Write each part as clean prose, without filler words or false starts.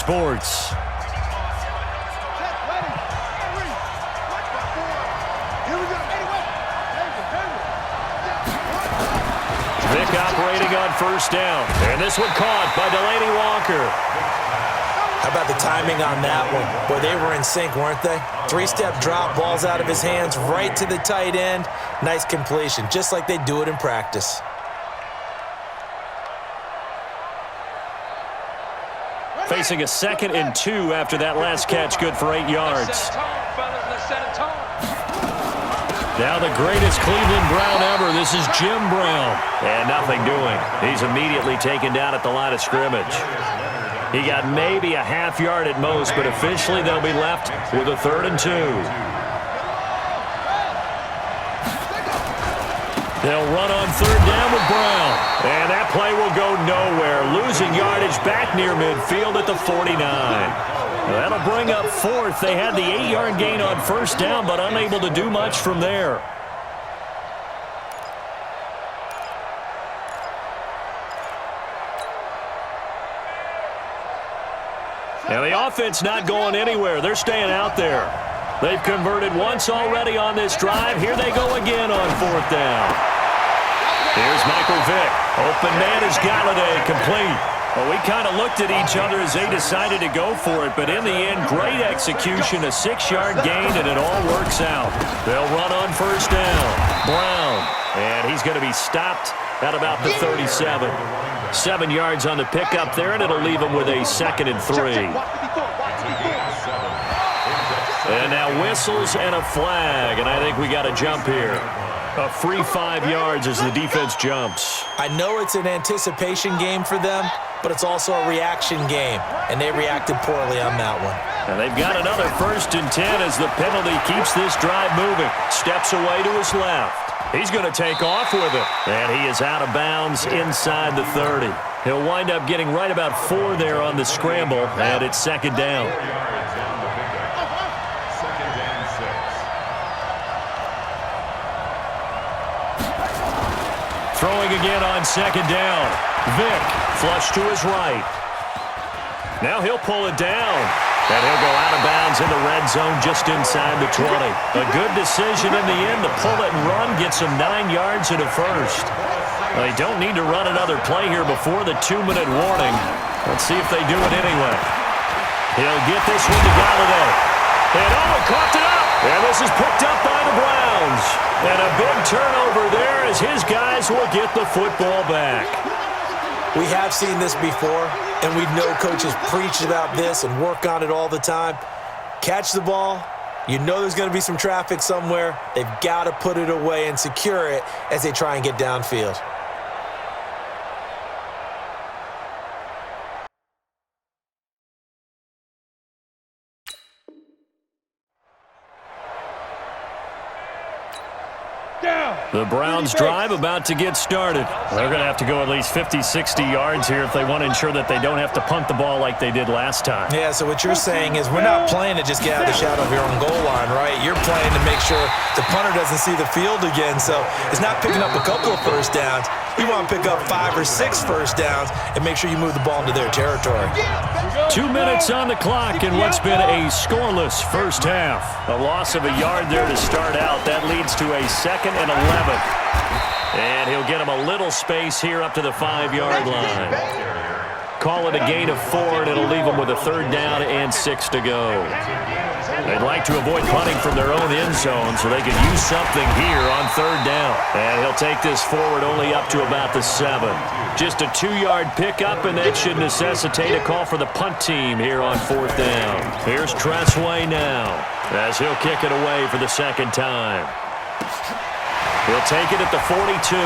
Sports. Vick operating on first down. And this one caught by Delaney Walker. How about the timing on that one? Boy, they were in sync, weren't they? Three-step drop, balls out of his hands, right to the tight end. Nice completion, just like they do it in practice. Facing a 2nd and 2 after that last catch, good for 8 yards. Now the greatest Cleveland Brown ever. This is Jim Brown. And nothing doing. He's immediately taken down at the line of scrimmage. He got maybe a half yard at most, but officially they'll be left with a 3rd and 2. They'll run on 3rd down with Brown. And that play will go nowhere. Losing yardage back near midfield at the 49. That'll bring up 4th. They had the 8-yard gain on first down, but unable to do much from there. Now the offense not going anywhere. They're staying out there. They've converted once already on this drive. Here they go again on 4th down. Here's Michael Vick. Open man is Galladay, complete. Well, we kind of looked at each other as they decided to go for it, but in the end, great execution, a 6-yard gain, and it all works out. They'll run on first down. Brown, and he's going to be stopped at about the 37. 7 yards on the pickup there, and it'll leave him with a 2nd and 3. And now whistles and a flag, and I think we got a jump here. A free 5 yards as the defense jumps. I know it's an anticipation game for them, but it's also a reaction game, and they reacted poorly on that one. And they've got another 1st and 10 as the penalty keeps this drive moving. Steps away to his left. He's going to take off with it. And he is out of bounds inside the 30. He'll wind up getting right about 4 there on the scramble, and it's 2nd down. Throwing again on 2nd down. Vick, flush to his right. Now he'll pull it down. And he'll go out of bounds in the red zone just inside the 20. A good decision in the end to pull it and run, gets him 9 yards and a 1st. They don't need to run another play here before the 2-minute warning. Let's see if they do it anyway. He'll get this one to Galladay. And he caught it up. And this is picked up by the Browns. And a big turnover there as his guys will get the football back. We have seen this before, and we know coaches preach about this and work on it all the time. Catch the ball. You know there's going to be some traffic somewhere. They've got to put it away and secure it as they try and get downfield. The Browns drive about to get started. They're going to have to go at least 50, 60 yards here if they want to ensure that they don't have to punt the ball like they did last time. Yeah, so what you're saying is we're not playing to just get out of the shadow of your own goal line, right? You're playing to make sure the punter doesn't see the field again. So it's not picking up a couple of first downs. You want to pick up 5 or 6 first downs and make sure you move the ball into their territory. 2 minutes on the clock in what's been a scoreless first half. A loss of a yard there to start out. That leads to a 2nd and 11. And he'll get him a little space here up to the 5-yard line. Call it a gain of 4, and it'll leave him with a 3rd down and 6 to go. They'd like to avoid punting from their own end zone so they could use something here on 3rd down. And he'll take this forward only up to about the 7. Just a 2-yard pickup, and that should necessitate a call for the punt team here on 4th down. Here's Tressway now as he'll kick it away for the 2nd time. He'll take it at the 42.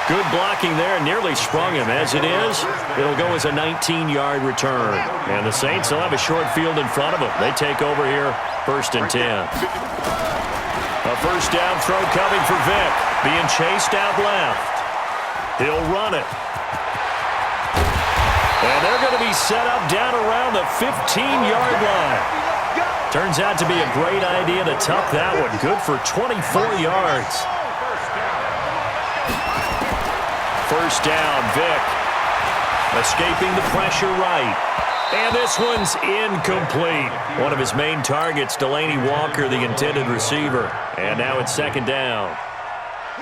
Good blocking there, nearly sprung him. As it is, it'll go as a 19-yard return. And the Saints will have a short field in front of them. They take over here, 1st and 10. A first down throw coming for Vick. Being chased out left. He'll run it. And they're going to be set up down around the 15-yard line. Turns out to be a great idea to tuck that one. Good for 24 yards. First down, Vick. Escaping the pressure right. And this one's incomplete. One of his main targets, Delaney Walker, the intended receiver. And now it's second down.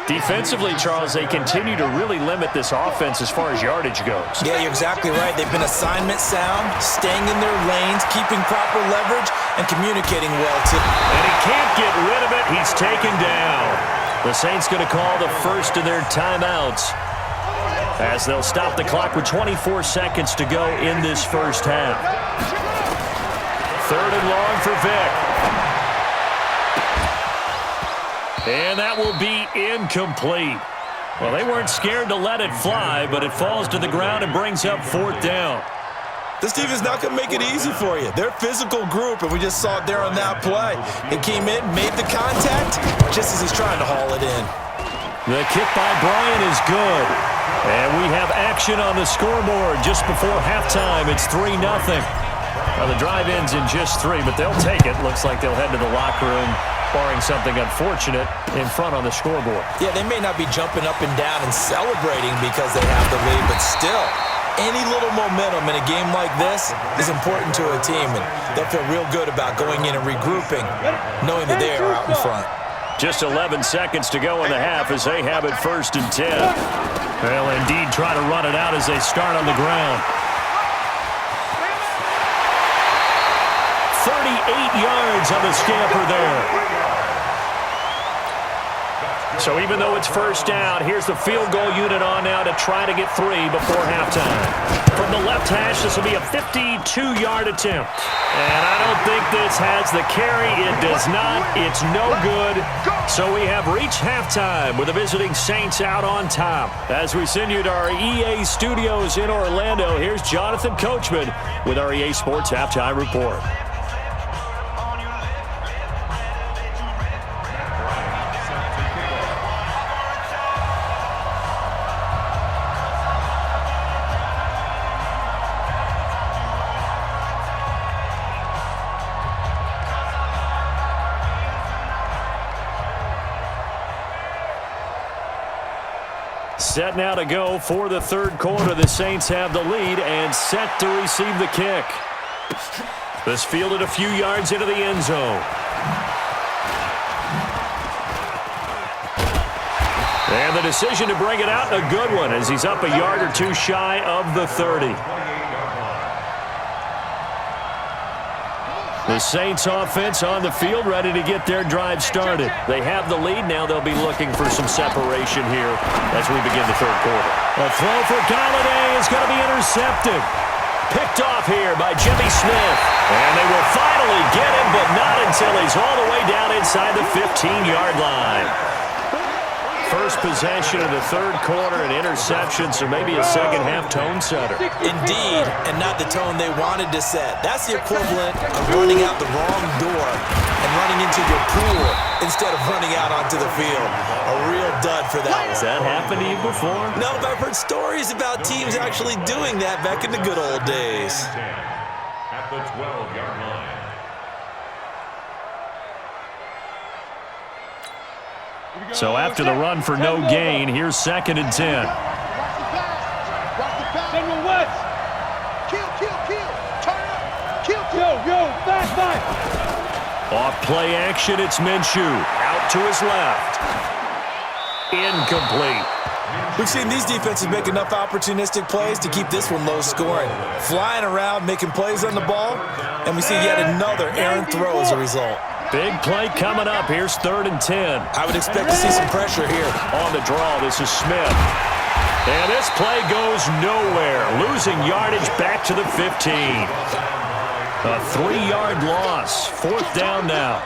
Defensively, Charles, they continue to really limit this offense as far as yardage goes. Yeah, you're exactly right. They've been assignment sound, staying in their lanes, keeping proper leverage, and communicating well, too. And he can't get rid of it. He's taken down. The Saints going to call the first of their timeouts as they'll stop the clock with 24 seconds to go in this first half. Third and long for Vick. And that will be incomplete. Well, they weren't scared to let it fly, but it falls to the ground and brings up fourth down. This team is not going to make it easy for you. They're a physical group, and we just saw it there on that play. They came in, made the contact, just as he's trying to haul it in. The kick by Bryant is good. And we have action on the scoreboard just before halftime. It's 3-0. Well, the drive ends in just 3, but they'll take it. Looks like they'll head to the locker room, barring something unfortunate, in front on the scoreboard. Yeah, they may not be jumping up and down and celebrating because they have the lead, but still, any little momentum in a game like this is important to a team, and they'll feel real good about going in and regrouping, knowing that they are out in front. Just 11 seconds to go in the half as they have it 1st and 10. They'll indeed try to run it out as they start on the ground. 38 yards on the scamper there. So even though it's first down, here's the field goal unit on now to try to get 3 before halftime. From the left hash, this will be a 52-yard attempt. And I don't think this has the carry. It does not. It's no good. So we have reached halftime with the visiting Saints out on top. As we send you to our EA studios in Orlando, here's Jonathan Coachman with our EA Sports Halftime Report. Set now to go for the third quarter. The Saints have the lead and set to receive the kick. This fielded a few yards into the end zone. And the decision to bring it out, a good one, as he's up a yard or two shy of the 30. The Saints offense on the field, ready to get their drive started. They have the lead. Now they'll be looking for some separation here as we begin the third quarter. A throw for Galladay is going to be intercepted. Picked off here by Jimmy Smith. And they will finally get him, but not until he's all the way down inside the 15-yard line. First possession of the third quarter, an interception, so maybe a second-half tone setter. Indeed, and not the tone they wanted to set. That's the equivalent of running out the wrong door and running into your pool instead of running out onto the field. A real dud for that. Has that happened to you before? No, but I've heard stories about teams actually doing that back in the good old days. At the 12-yard line. So after the run for no gain, here's 2nd and 10. Send one west. Kill. Turn up. Kill. Back. Off play action, it's Minshew. Out to his left. Incomplete. We've seen these defenses make enough opportunistic plays to keep this one low scoring. Flying around, making plays on the ball, and we see yet another errant throw as a result. Big play coming up. Here's 3rd and 10. I would expect to see some pressure here. On the draw, this is Smith. And this play goes nowhere. Losing yardage back to the 15. A 3-yard loss. 4th down now.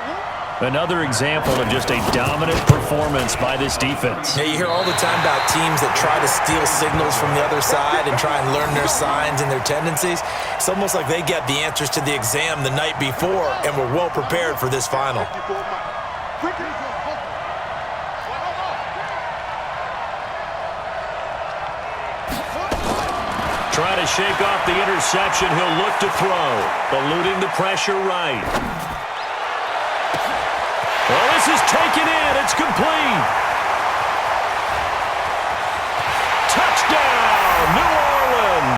Another example of just a dominant performance by this defense. Yeah, you hear all the time about teams that try to steal signals from the other side and try and learn their signs and their tendencies. It's almost like they get the answers to the exam the night before and were well prepared for this final. Trying to shake off the interception. He'll look to throw. Eluding the pressure right. Well, this is taken in. It's complete.